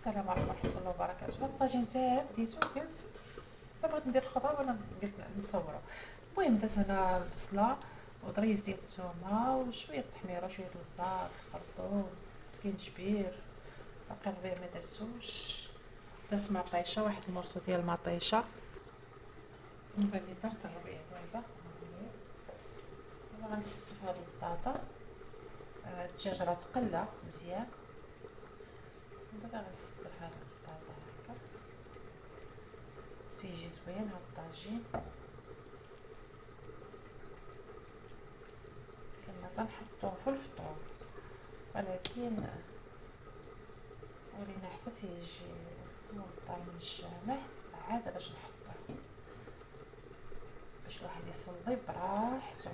السلام عليكم ورحمة الله وبركاته. هاد الطاجين تاعي بديتو قلت حتى بغيت ندير الخضره ولا قلت نصورو. المهم درت هنا البصله ودريس ديال الثومه وشويه التحميره وشويه البزار الخرطوم سكينجبير باقي الربيع ما درتوش. درت مطيشه واحد المرصو ديال المطيشه من بعد درت الربيع دابا غنستف هاد البطاطا. الدجاج راه تقلى مزيان دابا غنستف هاد البطاطا هكا تيجي زوين هاد الطاجين. كنا نحطوه في الفطور ولكن ولينا حتى تيجي موطر من الجامع عاد باش نحطوه باش الواحد يصلي براحتو.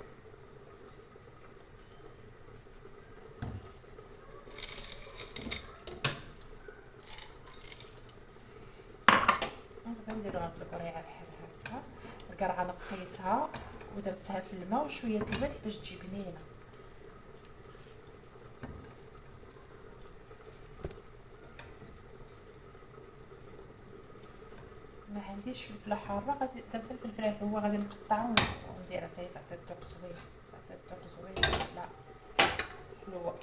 نديرو هاد القريعه بحال هكا. القرعه نقيتها ودرتها في الماء وشويه الملح باش تجي بنينه. ما عنديش فلفله حاره غادي درت الفلفل الحلوه غادي نقطعها ونديرها حتى هي تعطي الذوق زوين تعطي الذوق زوين. لا حلوه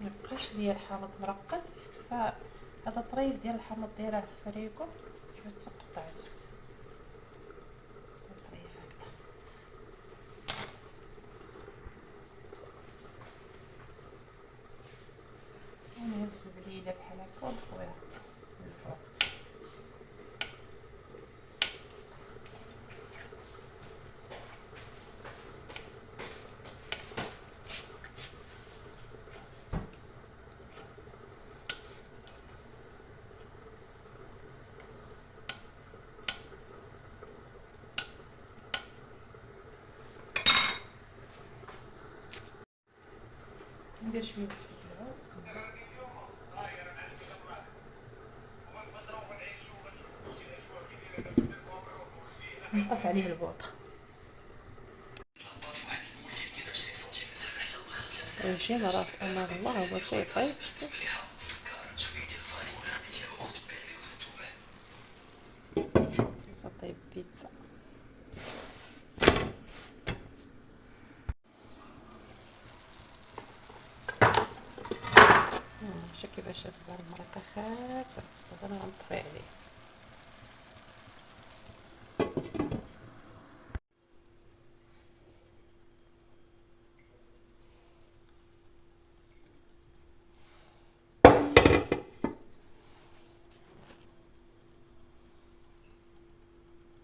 ميبقاش ليا الحامض مرقد. فهذا الطريف ديال الحامض دايره في الفريكو شويه قطعته طريف هكذا. ونهز بليله بحال هكا ونخويها من الفوق. ندير شويه الزبده بسمره نقص عليه البوطه. شي مرات امر الله هو شي طيب طيب بيتزا. شوف كيفاش تبان المرقه خاتر. دابا انا غنطفي عليه.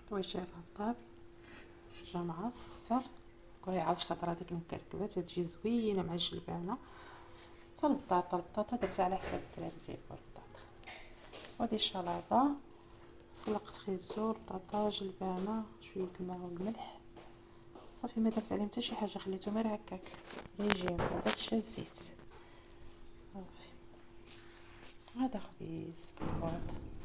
طويشي الرطاب جا معصر القريعه الخضراء ديك المكركبه تجي زوينه مع الجلبانه. حتى البطاطا درتها على حساب الدراري تيبغيو البطاطا. وهادي الشلاضه سلقت خيزو البطاطا جلبانه شويه الماء والملح صافي ما درت عليهم حتى شي حاجه خليتهم غير هكاك ريجيم ما درتش الزيت صافي. هذا خبيز بالبيض.